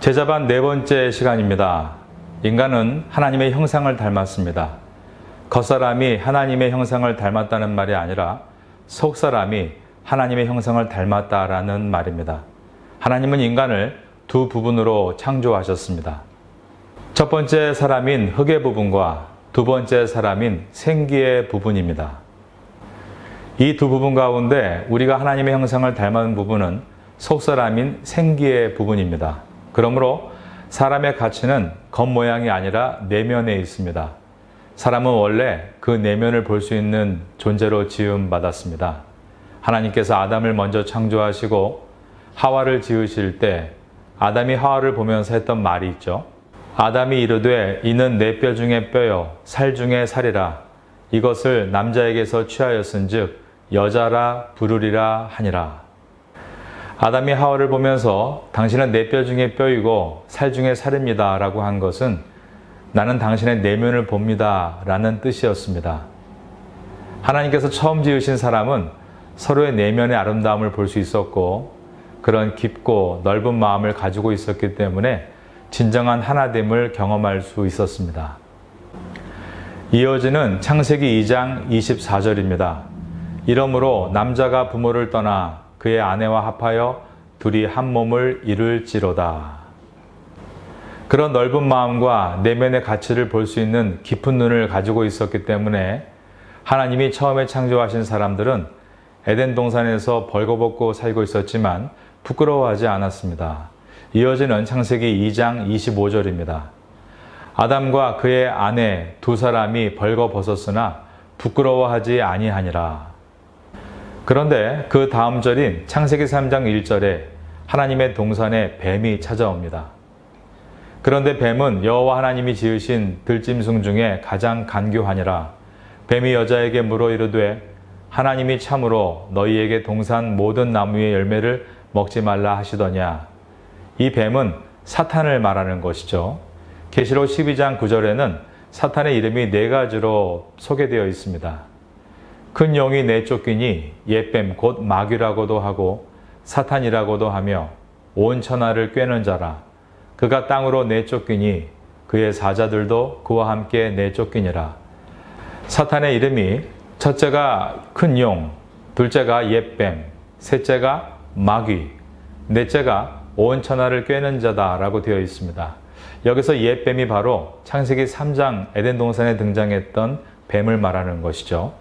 제자반 네 번째 시간입니다. 인간은 하나님의 형상을 닮았습니다. 겉사람이 하나님의 형상을 닮았다는 말이 아니라 속사람이 하나님의 형상을 닮았다라는 말입니다. 하나님은 인간을 두 부분으로 창조하셨습니다. 첫 번째 사람인 흙의 부분과 두 번째 사람인 생기의 부분입니다. 이 두 부분 가운데 우리가 하나님의 형상을 닮은 부분은 속사람인 생기의 부분입니다. 그러므로 사람의 가치는 겉모양이 아니라 내면에 있습니다. 사람은 원래 그 내면을 볼 수 있는 존재로 지음받았습니다. 하나님께서 아담을 먼저 창조하시고 하와를 지으실 때 아담이 하와를 보면서 했던 말이 있죠. 아담이 이르되 이는 내 뼈 중에 뼈요 살 중에 살이라. 이것을 남자에게서 취하였은즉 여자라 부르리라 하니라. 아담이 하와를 보면서 당신은 내 뼈 중에 뼈이고 살 중에 살입니다 라고 한 것은 나는 당신의 내면을 봅니다 라는 뜻이었습니다. 하나님께서 처음 지으신 사람은 서로의 내면의 아름다움을 볼 수 있었고 그런 깊고 넓은 마음을 가지고 있었기 때문에 진정한 하나됨을 경험할 수 있었습니다. 이어지는 창세기 2장 24절입니다. 이러므로 남자가 부모를 떠나 그의 아내와 합하여 둘이 한 몸을 이룰지로다. 그런 넓은 마음과 내면의 가치를 볼 수 있는 깊은 눈을 가지고 있었기 때문에 하나님이 처음에 창조하신 사람들은 에덴 동산에서 벌거벗고 살고 있었지만 부끄러워하지 않았습니다. 이어지는 창세기 2장 25절입니다. 아담과 그의 아내 두 사람이 벌거벗었으나 부끄러워하지 아니하니라. 그런데 그 다음 절인 창세기 3장 1절에 하나님의 동산에 뱀이 찾아옵니다. 그런데 뱀은 여호와 하나님이 지으신 들짐승 중에 가장 간교하니라. 뱀이 여자에게 물어 이르되 하나님이 참으로 너희에게 동산 모든 나무의 열매를 먹지 말라 하시더냐. 이 뱀은 사탄을 말하는 것이죠. 계시록 12장 9절에는 사탄의 이름이 네 가지로 소개되어 있습니다. 큰 용이 내쫓기니 옛뱀 곧 마귀라고도 하고 사탄이라고도 하며 온 천하를 꿰는 자라. 그가 땅으로 내쫓기니 그의 사자들도 그와 함께 내쫓기니라. 사탄의 이름이 첫째가 큰 용, 둘째가 옛뱀, 셋째가 마귀, 넷째가 온 천하를 꿰는 자다라고 되어 있습니다. 여기서 옛뱀이 바로 창세기 3장 에덴 동산에 등장했던 뱀을 말하는 것이죠.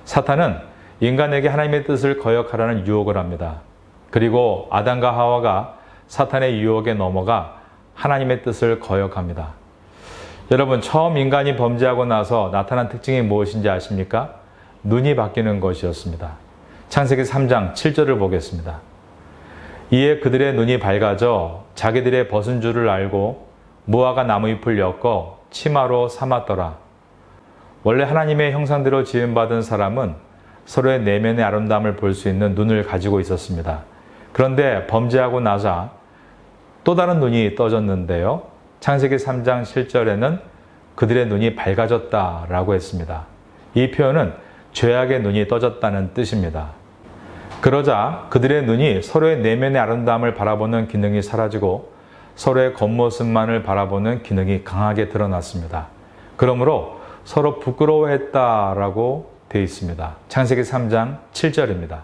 사탄은 인간에게 하나님의 뜻을 거역하라는 유혹을 합니다. 그리고 아담과 하와가 사탄의 유혹에 넘어가 하나님의 뜻을 거역합니다. 여러분, 처음 인간이 범죄하고 나서 나타난 특징이 무엇인지 아십니까? 눈이 바뀌는 것이었습니다. 창세기 3장 7절을 보겠습니다. 이에 그들의 눈이 밝아져 자기들의 벗은 줄을 알고 무화과 나무잎을 엮어 치마로 삼았더라. 원래 하나님의 형상대로 지음받은 사람은 서로의 내면의 아름다움을 볼 수 있는 눈을 가지고 있었습니다. 그런데 범죄하고 나자 또 다른 눈이 떠졌는데요. 창세기 3장 7절에는 그들의 눈이 밝아졌다라고 했습니다. 이 표현은 죄악의 눈이 떠졌다는 뜻입니다. 그러자 그들의 눈이 서로의 내면의 아름다움을 바라보는 기능이 사라지고 서로의 겉모습만을 바라보는 기능이 강하게 드러났습니다. 그러므로 서로 부끄러워했다라고 되어 있습니다. 창세기 3장 7절입니다.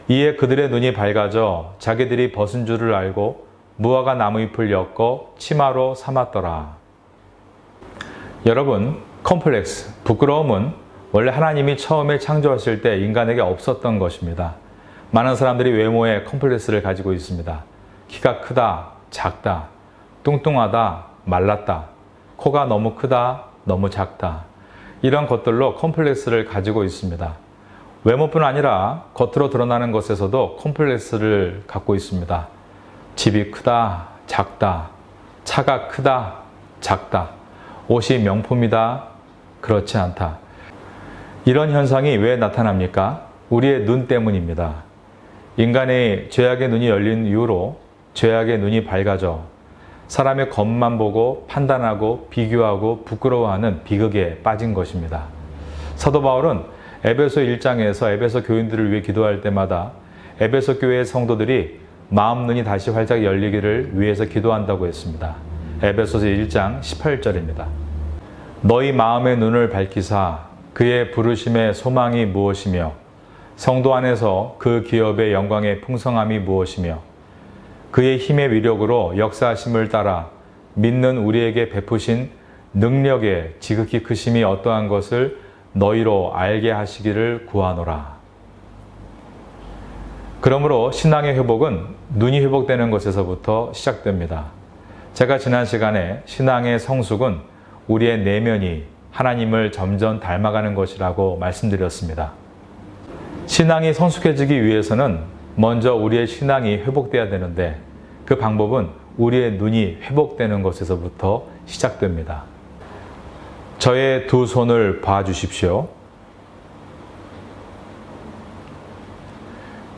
이에 그들의 눈이 밝아져 자기들이 벗은 줄을 알고 무화과 나무잎을 엮어 치마로 삼았더라. 여러분, 컴플렉스, 부끄러움은 원래 하나님이 처음에 창조하실 때 인간에게 없었던 것입니다. 많은 사람들이 외모에 컴플렉스를 가지고 있습니다. 키가 크다, 작다, 뚱뚱하다, 말랐다, 코가 너무 크다, 너무 작다. 이런 것들로 컴플렉스를 가지고 있습니다. 외모뿐 아니라 겉으로 드러나는 것에서도 컴플렉스를 갖고 있습니다. 집이 크다, 작다, 차가 크다, 작다, 옷이 명품이다, 그렇지 않다. 이런 현상이 왜 나타납니까? 우리의 눈 때문입니다. 인간의 죄악의 눈이 열린 이후로 죄악의 눈이 밝아져 사람의 겉만 보고 판단하고 비교하고 부끄러워하는 비극에 빠진 것입니다. 사도 바울은 에베소 1장에서 에베소 교인들을 위해 기도할 때마다 에베소 교회의 성도들이 마음 눈이 다시 활짝 열리기를 위해서 기도한다고 했습니다. 에베소서 1장 18절입니다. 너희 마음의 눈을 밝히사 그의 부르심의 소망이 무엇이며 성도 안에서 그 기업의 영광의 풍성함이 무엇이며 그의 힘의 위력으로 역사하심을 따라 믿는 우리에게 베푸신 능력의 지극히 크심이 어떠한 것을 너희로 알게 하시기를 구하노라. 그러므로 신앙의 회복은 눈이 회복되는 것에서부터 시작됩니다. 제가 지난 시간에 신앙의 성숙은 우리의 내면이 하나님을 점점 닮아가는 것이라고 말씀드렸습니다. 신앙이 성숙해지기 위해서는 먼저 우리의 신앙이 회복돼야 되는데 그 방법은 우리의 눈이 회복되는 것에서부터 시작됩니다. 저의 두 손을 봐주십시오.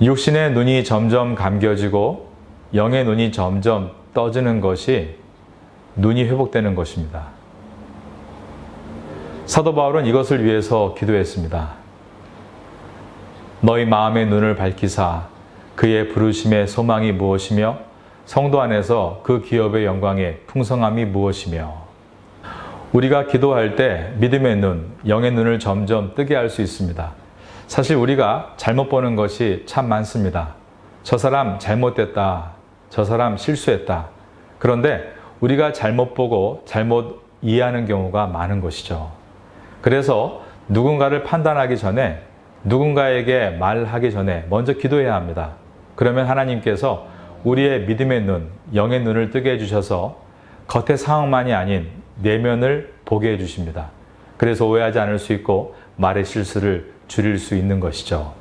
육신의 눈이 점점 감겨지고 영의 눈이 점점 떠지는 것이 눈이 회복되는 것입니다. 사도 바울은 이것을 위해서 기도했습니다. 너희 마음의 눈을 밝히사 그의 부르심의 소망이 무엇이며 성도 안에서 그 기업의 영광의 풍성함이 무엇이며 우리가 기도할 때 믿음의 눈, 영의 눈을 점점 뜨게 할 수 있습니다. 사실 우리가 잘못 보는 것이 참 많습니다. 저 사람 잘못됐다. 저 사람 실수했다. 그런데 우리가 잘못 보고 잘못 이해하는 경우가 많은 것이죠. 그래서 누군가를 판단하기 전에 누군가에게 말하기 전에 먼저 기도해야 합니다. 그러면 하나님께서 우리의 믿음의 눈, 영의 눈을 뜨게 해주셔서 겉의 상황만이 아닌 내면을 보게 해주십니다. 그래서 오해하지 않을 수 있고 말의 실수를 줄일 수 있는 것이죠.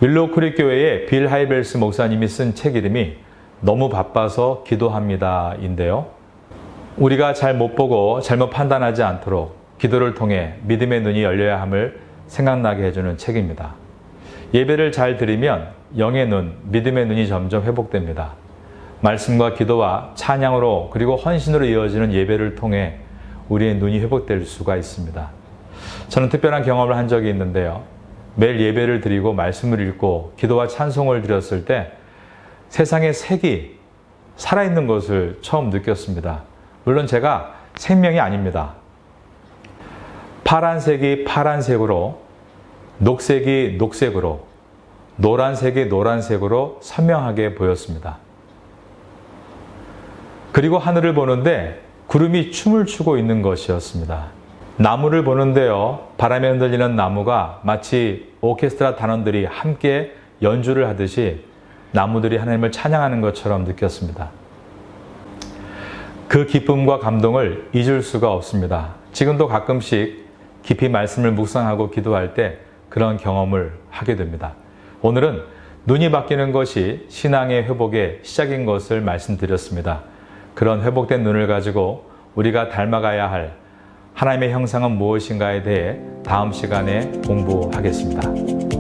윌로우 크릭 교회의 빌 하이벨스 목사님이 쓴 책 이름이 너무 바빠서 기도합니다 인데요. 우리가 잘 못 보고 잘못 판단하지 않도록 기도를 통해 믿음의 눈이 열려야 함을 생각나게 해주는 책입니다. 예배를 잘 드리면 영의 눈, 믿음의 눈이 점점 회복됩니다. 말씀과 기도와 찬양으로 그리고 헌신으로 이어지는 예배를 통해 우리의 눈이 회복될 수가 있습니다. 저는 특별한 경험을 한 적이 있는데요. 매일 예배를 드리고 말씀을 읽고 기도와 찬송을 드렸을 때 세상의 색이 살아있는 것을 처음 느꼈습니다. 물론 제가 생명이 아닙니다. 파란색이 파란색으로, 녹색이 녹색으로, 노란색이 노란색으로 선명하게 보였습니다. 그리고 하늘을 보는데 구름이 춤을 추고 있는 것이었습니다. 나무를 보는데요. 바람에 흔들리는 나무가 마치 오케스트라 단원들이 함께 연주를 하듯이 나무들이 하나님을 찬양하는 것처럼 느꼈습니다. 그 기쁨과 감동을 잊을 수가 없습니다. 지금도 가끔씩 깊이 말씀을 묵상하고 기도할 때 그런 경험을 하게 됩니다. 오늘은 눈이 바뀌는 것이 신앙의 회복의 시작인 것을 말씀드렸습니다. 그런 회복된 눈을 가지고 우리가 닮아가야 할 하나님의 형상은 무엇인가에 대해 다음 시간에 공부하겠습니다.